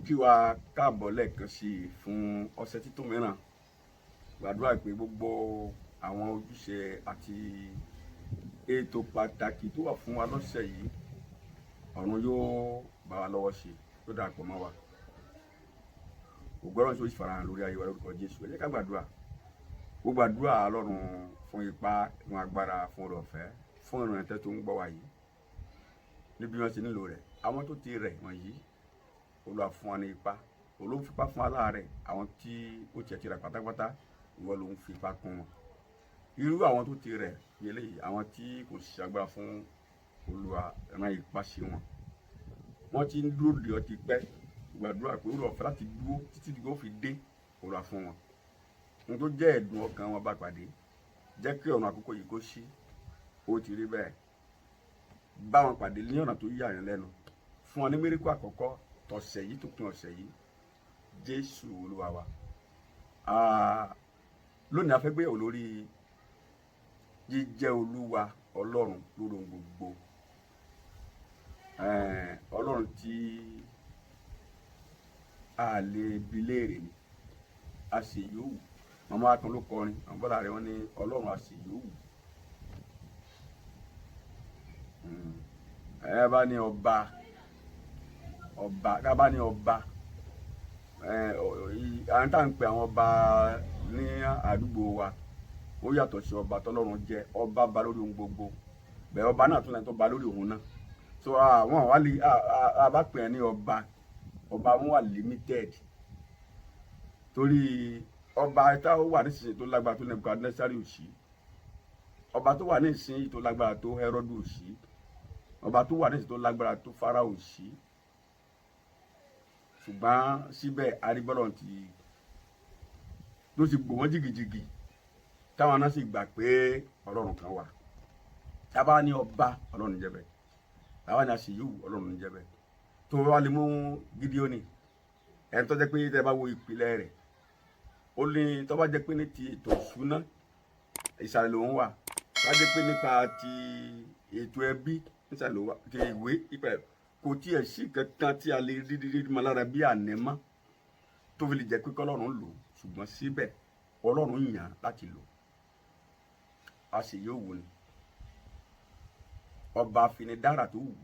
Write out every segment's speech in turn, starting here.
kí wa káàbọ̀ lẹ́ẹ̀kan sí i fún ọ̀sẹ̀ títún mìíràn. Gbàdúrà pé gbogbo àwọn ojúṣe àti ètò pàtàkì tó wà fún wa lọ́sẹ̀ yìí ọ̀run yóò bá wa lọ́wọ́ sí tó darapọ̀ mọ́ wa. Ògbọ́rọ̀ tí ó sì farahàn lórí ayé wa lórúkọ Jésù. Ẹ jẹ́ ká gbàdúrà. Ó gbàdúrà Ọlọ́run fún ipá, fún agbára, fún oore ọ̀fẹ́, fún ìrànlọ́wọ́ tó ń gbọ́ wa yìí níbi wọn ti nílò rẹ̀. Àwọn tó ti rẹ̀ wọ̀nyí Olúwa fún wa ní ipá, Olúwa fipá fún aláàárẹ̀, àwọn tí ó tiẹ̀ ti rẹ̀ pátápátá ìwọ ló ń fi ipá kún wọn. Irú àwọn tó ti rẹ̀ yẹlẹ yìí, àwọn tí kò sí agbára fún Olúwa rán ipá sí wọn. Wọ́n ti ń dúró de ọtí pẹ́. Gbàdúrà pé Olúwa fẹ́ láti dúró títí tí ó fi dé Olúwa fún wọn. Ohun tó jẹ́ ẹ̀dùn ọkàn wọn bá pàdé, jẹ́ kí ọ̀nà àkókò yìí kó ṣí. Ó ti rí bẹ́ẹ̀. Bá wọn pàdé ní ọ̀nà tó yà yín lẹ́nu. Fún wọn ní méríkù àkọ́kọ́ tọ̀sẹ̀ yìí tó pin ọ̀sẹ̀ yìí. Jésù Olúwa wa. Lónìí a fẹ́ gbéyàwó lórí jíjẹ́ Olúwa Ọlọ́run lórí ohun gbogbo. Ọlọ́run tí a lè bi léèrè ni, a sì yòówù. Màmá wa kan ló kọrin, àwọn bọ́lá rẹ̀ wọ́n ní Ọlọ́run a sì yòówù. Ẹ bá ní ọba, ká bá ní ọba, à ń tà ń pè àwọn ọba ní àdúgbò wa, ó yàtọ̀ sí ọba tọ́lọ́run jẹ́. Ọba ba lórí ohun gbogbo, bẹ́ẹ̀ ọba náà tún lẹ́ni tó ba lórí òun náà. So àwọn wà lè bá pè é ní ọba wọn wà limited, torí ọba tá ó wà nísinsìnyí tó lágbára tó Nebukadnesari ò sí, ọba tó wà nísinsìnyí tó lágbára tó Hẹ́rọ́dù ò sí, ọba tó wà nísinsìnyí tó lágbára tó Fáráò ò sí. Ṣùgbọ́n síbẹ̀ arígbọ́lọ̀ ló ti gbò wọ́n jìgìjìgì, táwọn náà sì gbà pé Ọlọ́run kan wà. Tá bá ní ọba, Ọlọ́run jẹ́ bẹ́ẹ̀. Tá bá ní aṣèyíwù, Ọlọ́run jẹ́ bẹ́ẹ̀. Tó wá lè mú Gídíónì, ẹni tó jẹ́ pé tẹ́ bá wo ìpìlẹ̀ rẹ̀, ó ní tó bá jẹ́ pé ní ti ètò ìṣúná ìsàlẹ̀ lòun wà, tó bá jẹ́ pé nípa ti ètò ẹbí ìsàlẹ̀ lòun wà, ti ìwé ìpìlẹ̀ kò tiẹ̀ sí kankan tí a lè rí mọ́ lára bí ànẹ́mọ́ tó fi lè jẹ́ pé k'Ọlọ́run lò. Ṣùgbọ́n síbẹ̀ Ọlọ́run yàn láti lò. A sì yóò wò ni ọba àfinidára tó wù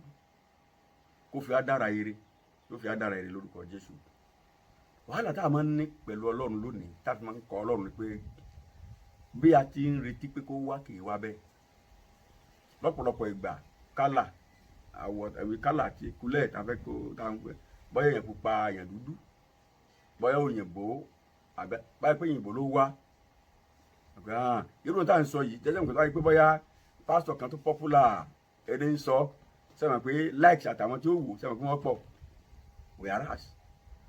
kó fi adára ire, ló fi adára ire lórúkọ Jésù. Wàhálà tá a máa ń ní pẹ̀lú Ọlọ́run lónìí, tá a fi máa ń kọ Ọlọ́run pé bí a ti ń retí pé kó wá kì í wá bẹ́ẹ̀. Lọ́pọ̀lọpọ̀ ìgbà kálà ẹ̀wì kálà àti ìkúlẹ̀ tàbí kó táwọn pẹ́ bọ́yá èèyàn pupa èèyàn dúdú, bọ́yá òyìnbó àbẹ́ báyìí pé òyìnbó ló wá. Irú tá à ń sọ yìí jẹ́jẹ́ nǹkan tó wáyé pé bọ́yá pásítọ̀ kan tó popular ẹni ń sọ sẹ́wọ̀n pé likes àtàwọn tí ó wò sẹ́wọ̀n pé wọ́n pọ̀ whereas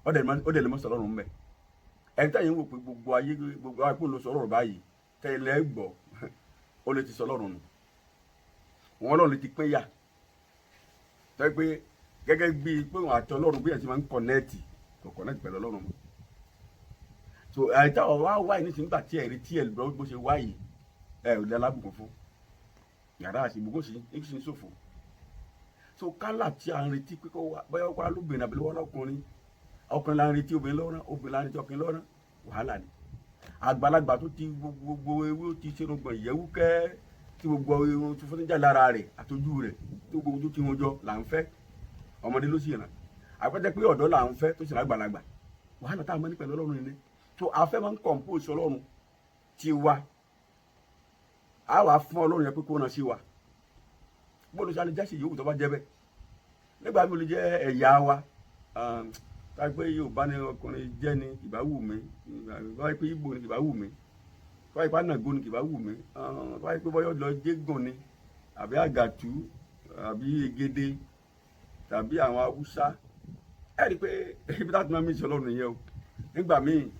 ó dẹ̀ lè mọ́ sọ̀rọ̀ ọ̀run mẹ́. ẹni táyì ń wò pé gbogbo ayé kò lọ sọ̀rọ̀ báyìí tẹ́lẹ̀ gbọ́ ó lè ti sọ̀rọ̀ nù. wọn lọ́run lè ti pín yà tẹ́ pé gẹ́gẹ́ bíi pé wọn àti Ọlọ́run bí ẹ̀ ti máa ń kọ̀nẹ́ẹ̀tì kò kọ̀nẹ́ẹ̀tì pẹ̀lú Ọlọ́run mọ́. So àìtá ọ̀wá wáyé nísìnyí nígbà tí ẹ̀rí tí ẹ̀ lọ́ bó ṣe wáyé ẹ̀ ò lẹ́ alábùkún fún yàrá àti ìbùkún sí ní ṣòfò. So kálà tí a ń retí pé kó wá bóyá wá lóbìnrin àbí lọ́wọ́ ọkùnrin la ń retí obìnrin lọ́rán, obìnrin la ń retí ọkùnrin lọ́rán, wàhálà ni. Àgbàlagbà tó ti gbogbo ewé ó ti ṣerun gbọ̀n ìyẹ́wù kẹ́ tí gbogbo irun tó fọ́njà lára rẹ̀ àtọ́jú rẹ̀ tó gbogbo tó ti wọn jọ là ń fẹ́, ọmọdé ló sì ràn. Àpẹẹrẹ pé ọ̀dọ́ là ń fẹ́ tó sì lágbàlagbà. Wàhálà tá a máa ní pẹ̀lú Ọlọ́run ni. So a fẹ́ máa ń compose Ọlọ́run ti wa, a wà fún Ọlọ́run yẹn pé kó ràn sí wa. Bó ló ṣe alẹ́ jáṣe yòówù tó bá jẹ́ bẹ́ẹ̀. Nígbà mi ò lè jẹ́ ẹ̀yà wa, ká pé Yorùbá ni ọkùnrin jẹ́ ni kì bá wù mí, ká pé Ìgbò ni kì bá wù mí, ká pé Ànàgó ni kì bá wù mí, ká pé bọ́yọ̀ lọ Jégùn ni àbí Àgàtú àbí Egede tàbí àwọn Haúsá. Ẹ rí i pé ibi táwọn ti máa ń mí sọ Ọlọ́run nìyẹn o. Nígbà míì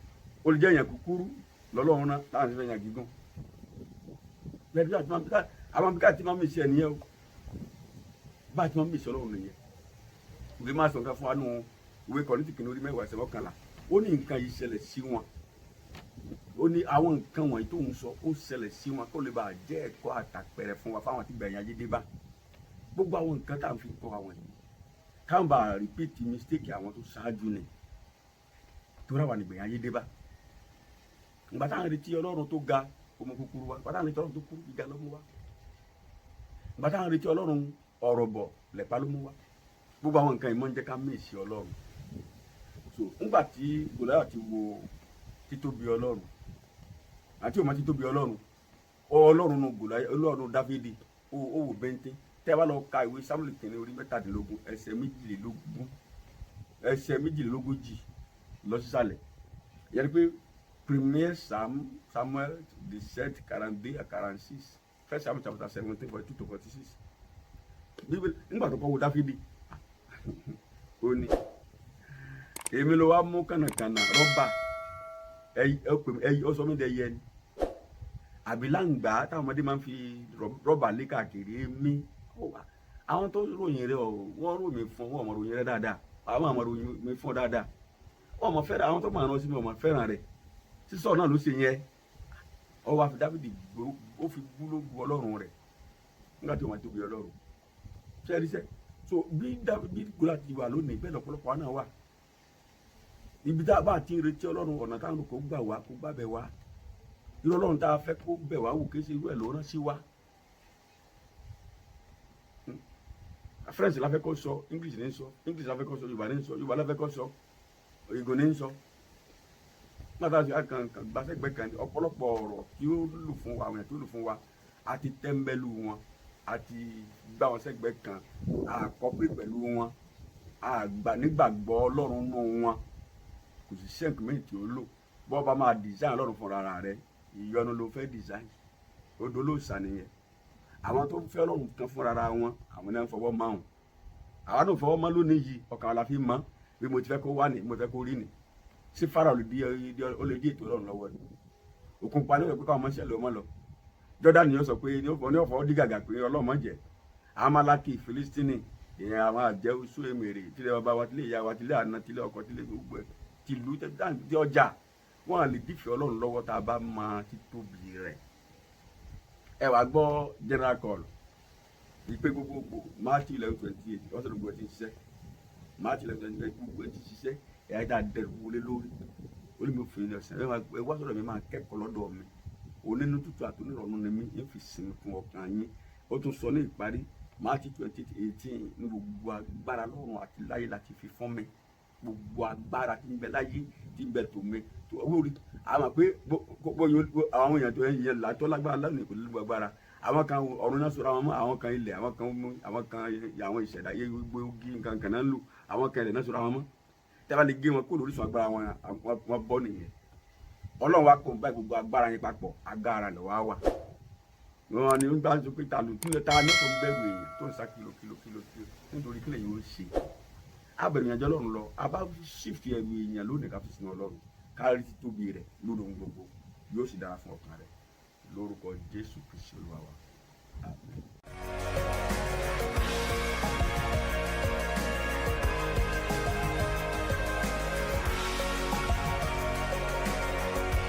ó lè jẹ́ èèyàn kúkúrú lọ́lọ́run náà láwọn ti fẹ́ yàn gígùn. Àwọn bí ká ti máa ń mí sí ẹ nìyẹn o. Bá a ti máa ń mí sọ Ọlọ́run nìyẹn. Ìwé máa sọ nǹkan fún wa nù ìwé Kọ́ríńtì kìíní orí 10 ẹsẹ̀ 11. Ó ní nǹkan yìí ṣẹlẹ̀ sí wọn. Ó ní àwọn nǹkan wọ̀nyí tó ń sọ ó ṣẹlẹ̀ sí wọn kó lè bá jẹ́ ẹ̀kọ́ àtàpẹrẹ fún wa fáwọn tí gbẹ̀yìn ayé dé bá. Gbogbo àwọn nǹkan tá à ń fi kọ́ àwọn yìí káwọn bá repeat mistake àwọn tó ṣáájú ni. tó rà wà nígbẹ̀yìn ayé dé bá ìgbà táwọn retí ọlọ́run tó ga ọmọ kúkúrú wa ìgbà táwọn retí ọlọ́run tó kúrú gíga ló mú wa ìgbà táwọn retí ọlọ́run ọ̀rọ̀ bọ̀ lẹ̀pá ló mú wa gbogbo àwọn nǹkan ìmọ̀ ń jẹ́ ká mèsì ọlọ́run so nígbà tí Gòláyà ti wo títóbi ọlọ́run àti òmà títóbi ọlọ́run nù Gòláyà ọlọ́run Dáfídì ó wò bẹ́ńtẹ́ tẹ́ ẹ bá lọ ka ìwé Sámúẹ́lì kìíní orí 17 ẹsẹ̀ méjìlélógójì lọ sísàlẹ̀ yẹn pé premier Samuel 17:42 à 46 First Samuel chapter 17 42 to 46 bíbélì nígbà tó kọ́ wo Dáfídì ó ní èmi ló wá mú kànàkànà rọ́bà ó sọ mí dẹ yẹ ni àbí láǹgbá táwọn ọmọdé máa ń fi rọ́bà lé káàkiri mí àwọn tó ròyìn rẹ wọ́n ròyìn fún wọn ọmọ ròyìn rẹ dáadáa àwọn ọmọ ròyìn mi fún dáadáa wọn ọmọ fẹ́ràn àwọn tó máa rán sí mi ọmọ fẹ́ràn rẹ sísọ náà ló ṣe yẹn ọwọ́ àfi Dáfídì ó fi gbúlógún ọlọ́run rẹ̀ nígbà tí wọ́n tóbi ọlọ́run ṣẹ́ẹ́rìṣẹ́ so bí Gòláyà ti wà lónìí bẹ́ẹ̀ lọ́pọ̀lọpọ̀ wa náà wà ibi tá a bá ti ń retí ọlọ́run ọ̀nà táwọn kò gbà wá kó gbà bẹ̀ wá irú ọlọ́run tá a fẹ́ kó bẹ̀ wá wò kéṣe irú ẹ̀ ló rán sí wa French la fẹ́ kó sọ English ní sọ English la fẹ́ kó sọ Yorùbá ní sọ Yorùbá la fẹ́ kó sọ Ìgbò ní sọ látàrí gbàsẹ́gbẹ́ kan ọ̀pọ̀lọpọ̀ ọ̀rọ̀ tí ó lù fún wa àwọn èèyàn tó lù fún wa àti tẹ́ḿbẹ́lú wọn àti gbà wọn sẹ́gbẹ́ kan àkọ́pẹ́ pẹ̀lú wọn àgbà nígbàgbọ́ ọlọ́run nù wọn kò sì sẹ́ǹkì méjì tí ó lò bọ́ bá máa design ọlọ́run fúnra rẹ̀ ìyọnu ló fẹ́ design odò ló sànìyẹn àwọn tó fẹ́ ọlọ́run kan fúnra wọn àwọn náà ń fọwọ́ máa hùn àwọn náà fọwọ́ máa lónìí yìí ọkàn la fi mọ́ bí mo ti fẹ́ kó wà ní mo fẹ́ kó rí ni sí Fáráò ó lè dí ètò ọlọ́run lọ́wọ́ ni òkun pa lórí pé káwọn mọ́ṣẹ́ ló mọ́ lọ Jọ́dánì ni ó sọ pé ní ọ̀fọ̀ dí gàgà pé ọlọ́mọ jẹ́ Amalaki Filistini ìyẹn àwọn àjẹ́ oṣù èmèrè tilẹ̀ bàbá wa tilẹ̀ ìyá wa tilẹ̀ àná tilẹ̀ ọkọ tilẹ̀ gbogbo ẹ̀ tìlú tí ọjà wọn lè dìfẹ́ ọlọ́run lọ́wọ́ tá a bá máa títóbi rẹ̀ ẹ wàá gbọ́ general call ìpè gbogbogbò Matthew 11:28 ọ̀sẹ̀ gbogbo ẹ̀ ti ṣiṣẹ́ Matthew 11:28 gbogbo ẹ̀ ti ṣiṣẹ́ ẹ̀ ayé tá a dẹrù wọlé lórí olùmọ̀fin ní ọ̀sẹ̀ ẹ wá sọ̀rọ̀ mi máa kẹ́kọ̀ọ́ lọ́dọ̀ mi onínú tútù àtúnirọ̀nù ni mí ń fi sinmi fún ọkàn yín ó tún sọ ní ìparí Matthew 28:18 ní gbogbo agbára lọ́run àti láyé láti fi fún mi gbogbo agbára tí ń bẹ láyé tí ń bẹ tó mi tó wórí àmọ́ pé àwọn èèyàn tó yẹn látọ́ lágbára lánàá ìpínlẹ̀ gbogbo agbára àwọn kan ọ̀run náà sọ̀rọ̀ àwọn mọ́ àwọn kan ilẹ̀ àwọn kan àwọn ìṣẹ̀dá yé gbogbo ogi nǹkan kan náà ń lò àwọn kan ilẹ̀ náà sọ̀rọ̀ àwọn mọ́ tẹ́lá lè gé wọn kó lóríṣun agbára wọn bọ́ nìyẹn ọlọ́run wa kò ń bá gbogbo agbára yẹn papọ̀ agbára lọ wá wà wọn ni nígbà tó pé ta ní kò ń bẹ̀rù èèyàn tó ń sá kìlò nítorí kílẹ̀ yìí ó ṣe abẹ̀rù ìyànjọ́ ọlọ́run lọ a bá ṣìfì ẹ̀rù èèyàn lónìí ká fi sinú ọlọ́run kárí títóbi rẹ̀ lórí ohun gbogbo yóò sì dára fún ọkàn rẹ̀ lórúkọ Jésù Kristi Olúwa wa.